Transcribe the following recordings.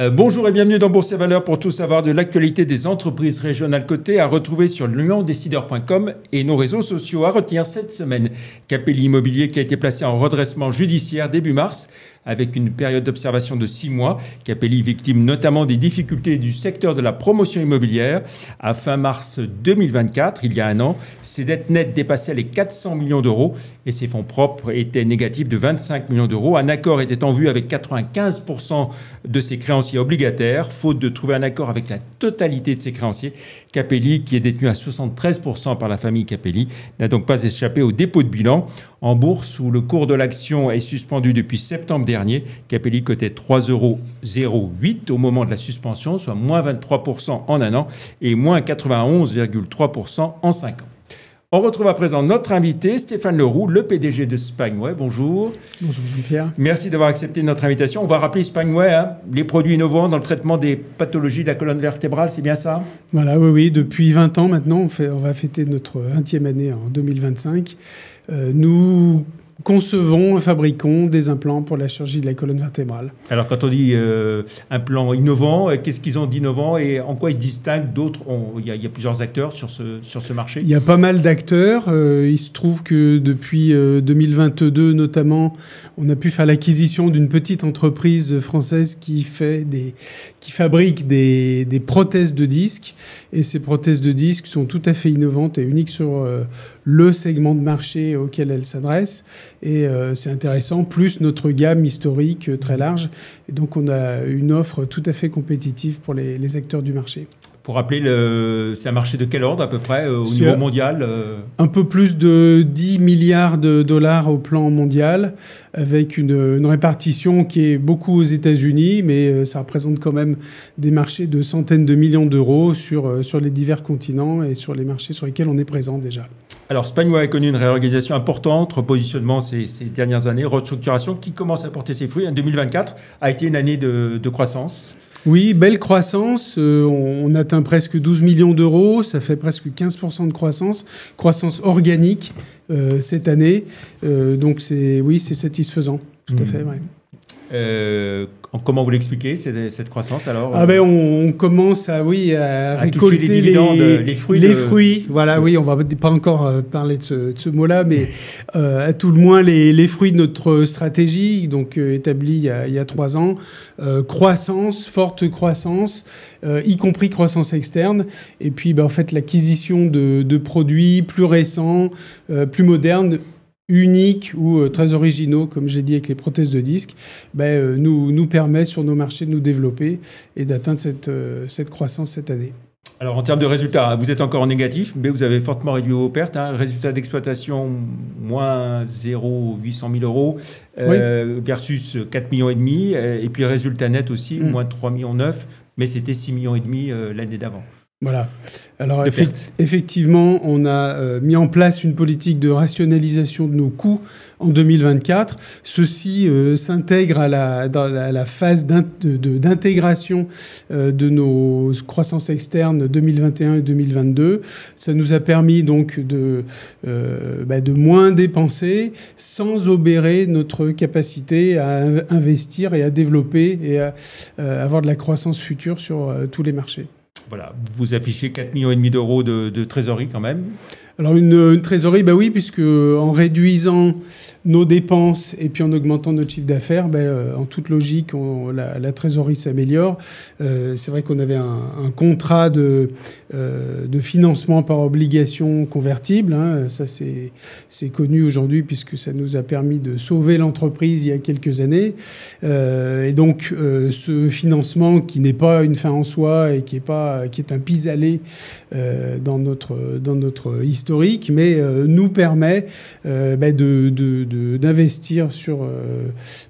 Bonjour et bienvenue dans Bourse et Valeurs pour tout savoir de l'actualité des entreprises régionales cotées à retrouver sur liondecideur.com et nos réseaux sociaux. À retenir cette semaine, Capelli Immobilier qui a été placé en redressement judiciaire début mars avec une période d'observation de 6 mois. Capelli victime notamment des difficultés du secteur de la promotion immobilière. À fin mars 2024, il y a un an, ses dettes nettes dépassaient les 400 millions d'euros et ses fonds propres étaient négatifs de 25 millions d'euros. Un accord était en vue avec 95% de ses créanciers obligataires. Faute de trouver un accord avec la totalité de ses créanciers, Capelli, qui est détenu à 73% par la famille Capelli, n'a donc pas échappé au dépôt de bilan. En bourse, où le cours de l'action est suspendu depuis septembre dernier, Capelli cotait 3,08 € au moment de la suspension, soit moins 23% en un an et moins 91,3% en 5 ans. On retrouve à présent notre invité, Stéphane Leroux, le PDG de Spineway. Bonjour. Bonjour Jean-Pierre. Merci d'avoir accepté notre invitation. On va rappeler Spineway, les produits innovants dans le traitement des pathologies de la colonne vertébrale, c'est bien ça? Voilà, oui, depuis 20 ans maintenant, on va fêter notre 20e année en 2025. Nous concevons et fabriquons des implants pour la chirurgie de la colonne vertébrale. Alors quand on dit implants innovants, qu'est-ce qu'ils ont d'innovant et en quoi ils se distinguent d'autres? Il y a plusieurs acteurs sur ce marché. Il y a pas mal d'acteurs. Il se trouve que depuis 2022 notamment, on a pu faire l'acquisition d'une petite entreprise française qui fabrique des prothèses de disques. Et ces prothèses de disques sont tout à fait innovantes et uniques sur le segment de marché auquel elles s'adressent. Et c'est intéressant, plus notre gamme historique très large. Et donc, on a une offre tout à fait compétitive pour les acteurs du marché. Pour rappeler, c'est un marché de quel ordre à peu près au niveau mondial? Un peu plus de 10 milliards de dollars au plan mondial, avec une répartition qui est beaucoup aux États-Unis, mais ça représente quand même des marchés de centaines de millions d'euros sur les divers continents et sur les marchés sur lesquels on est présent déjà. Alors, Spineway a connu une réorganisation importante, repositionnement ces dernières années, restructuration qui commence à porter ses fruits. En 2024 a été une année de croissance. Oui, belle croissance. On atteint presque 12 millions d'euros. Ça fait presque 15% de croissance organique cette année. Donc, c'est satisfaisant. Tout à fait, ouais. Comment vous l'expliquez, cette croissance alors? On commence à récolter les dividendes, les fruits. Les fruits, voilà, oui, on va pas encore parler de ce mot-là, mais à tout le moins les fruits de notre stratégie, donc établie il y a 3 ans. Forte croissance, y compris croissance externe. Et puis, en fait, l'acquisition de produits plus récents, plus modernes, uniques ou très originaux, comme j'ai dit avec les prothèses de disques, nous permet sur nos marchés de nous développer et d'atteindre cette croissance cette année. Alors en termes de résultats, vous êtes encore en négatif, mais vous avez fortement réduit vos pertes. Résultat d'exploitation, moins 800 000 € versus 4,5 millions. Et puis résultat net aussi, moins 3,9 millions, mais c'était 6,5 millions l'année d'avant. Voilà. Alors effectivement, on a mis en place une politique de rationalisation de nos coûts en 2024. Ceci s'intègre dans la phase d'intégration de nos croissances externes 2021 et 2022. Ça nous a permis donc de moins dépenser sans obérer notre capacité à investir et à développer et à avoir de la croissance future sur tous les marchés. Voilà, vous affichez 4,5 millions d'euros de trésorerie quand même. Alors une trésorerie, oui, puisque en réduisant nos dépenses et puis en augmentant notre chiffre d'affaires, en toute logique, la trésorerie s'améliore. C'est vrai qu'on avait un contrat de financement par obligation convertible. Ça, c'est connu aujourd'hui puisque ça nous a permis de sauver l'entreprise il y a quelques années. Et donc, ce financement qui n'est pas une fin en soi et qui est un pis-aller dans notre historique, mais nous permet d'investir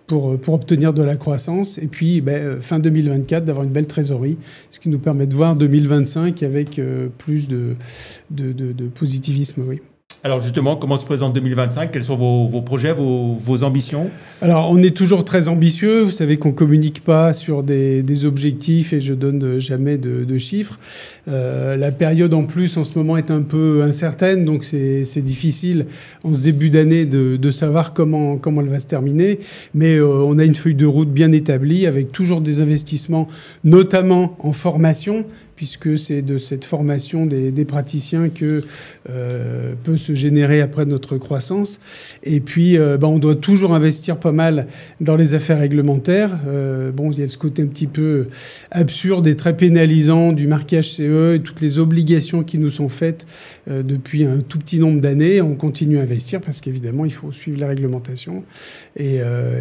pour obtenir de la croissance. Et puis, fin 2024, d'avoir une belle trésorerie, ce qui nous permet de voir 2025 avec plus de positivisme, oui. Alors justement, comment se présente 2025? Quels sont vos projets, vos ambitions? Alors, on est toujours très ambitieux. Vous savez qu'on ne communique pas sur des objectifs et je donne jamais de chiffres. La période, en plus, en ce moment, est un peu incertaine. Donc, c'est difficile, en ce début d'année, de savoir comment elle va se terminer. Mais on a une feuille de route bien établie avec toujours des investissements, notamment en formation, puisque c'est de cette formation des praticiens que peut se générer après notre croissance. Et puis, on doit toujours investir pas mal dans les affaires réglementaires. Il y a ce côté un petit peu absurde et très pénalisant du marquage CE et toutes les obligations qui nous sont faites depuis un tout petit nombre d'années. On continue à investir parce qu'évidemment, il faut suivre la réglementation. Et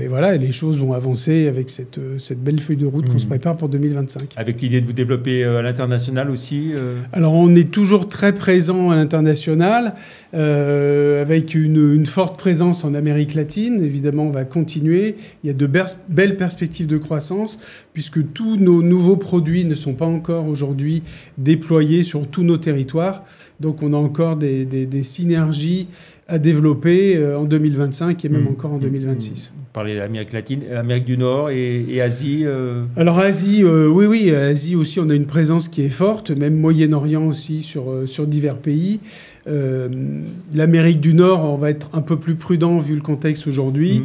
voilà, et les choses vont avancer avec cette belle feuille de route qu'on se prépare pour 2025. Avec l'idée de vous développer à l'international aussi Alors, on est toujours très présent à l'international, avec une forte présence en Amérique latine. Évidemment, on va continuer. Il y a de belles perspectives de croissance, puisque tous nos nouveaux produits ne sont pas encore aujourd'hui déployés sur tous nos territoires. Donc, on a encore des synergies à développer en 2025 et même encore en 2026. Vous parlez d'Amérique latine, Amérique du Nord et Asie Alors Asie, oui, Asie aussi, on a une présence qui est forte, même Moyen-Orient aussi sur divers pays. L'Amérique du Nord, on va être un peu plus prudent vu le contexte aujourd'hui.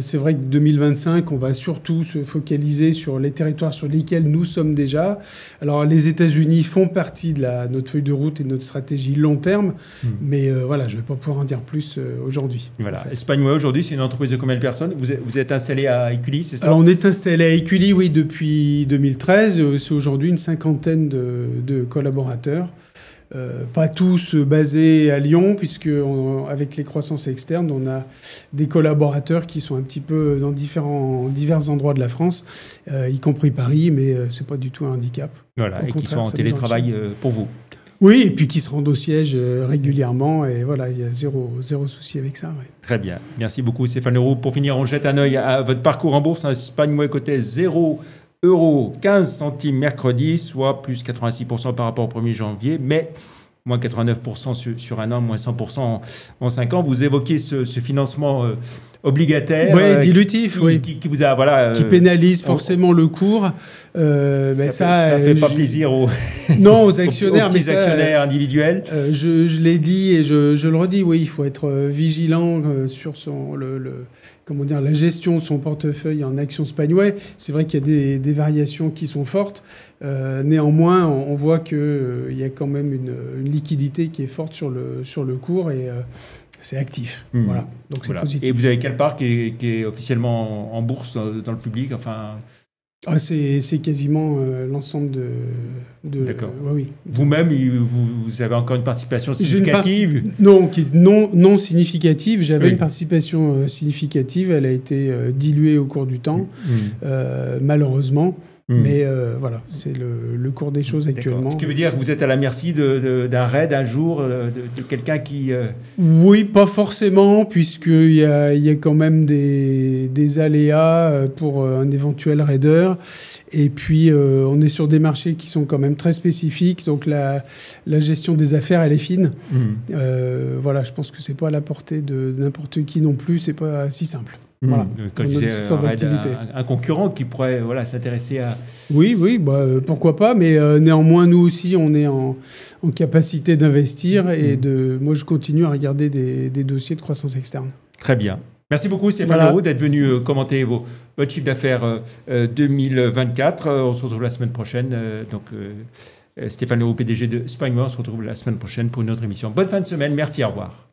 C'est vrai que 2025, on va surtout se focaliser sur les territoires sur lesquels nous sommes déjà. Alors les États-Unis font partie de notre feuille de route et de notre stratégie long terme, mais voilà, je ne vais pas pouvoir en dire plus aujourd'hui. Voilà. En fait. SpineWay aujourd'hui, c'est une entreprise de combien de personnes? Vous êtes installé à Écully, c'est ça? Alors on est installé à Écully, oui, depuis 2013. C'est aujourd'hui une 50aine de collaborateurs. Pas tous basés à Lyon, puisque avec les croissances externes, on a des collaborateurs qui sont un petit peu dans divers endroits de la France, y compris Paris, mais c'est pas du tout un handicap. Voilà, et qui sont en télétravail pour vous. Oui, et puis qui se rendent au siège régulièrement, et voilà, il y a zéro souci avec ça. Ouais. Très bien, merci beaucoup Stéphane Leroux. Pour finir, on jette un œil à votre parcours en bourse. SpineWay coté 0,15 € mercredi, soit plus 86% par rapport au 1er janvier, mais moins 89% sur un an, moins 100% en 5 ans. Vous évoquez ce financement obligataire. Dilutif, qui vous a, qui pénalise forcément le cours. Ça fait pas plaisir aux actionnaires, aux petits actionnaires individuels. Je l'ai dit et je le redis, oui, il faut être vigilant sur la gestion de son portefeuille en actions SpineWay. C'est vrai qu'il y a des variations qui sont fortes. Néanmoins, on voit qu'il y a quand même une liquidité qui est forte sur le cours et c'est actif. Voilà. Donc c'est positif. Et vous avez quelle part qui est officiellement en bourse dans le public? C'est quasiment l'ensemble de... D'accord. Oui. Vous-même, vous avez encore une participation significative? Non significative. J'avais une participation significative. Elle a été diluée au cours du temps, malheureusement. Mais voilà, c'est le cours des choses actuellement. Ce qui veut dire que vous êtes à la merci d'un raid un jour, de quelqu'un qui... Oui, pas forcément, puisqu'il y a quand même des aléas pour un éventuel raider. Et puis, on est sur des marchés qui sont quand même très spécifiques. Donc, la gestion des affaires, elle est fine. Voilà, je pense que c'est pas à la portée de n'importe qui non plus. C'est pas si simple. Voilà. Quand je disais un concurrent qui pourrait s'intéresser à... Oui, pourquoi pas, mais néanmoins, nous aussi, on est en capacité d'investir et moi, je continue à regarder des dossiers de croissance externe. Très bien. Merci beaucoup Stéphane Leroux d'être venu commenter votre chiffre d'affaires 2024. On se retrouve la semaine prochaine. Stéphane Leroux, PDG de SpineWay, on se retrouve la semaine prochaine pour une autre émission. Bonne fin de semaine, merci, au revoir.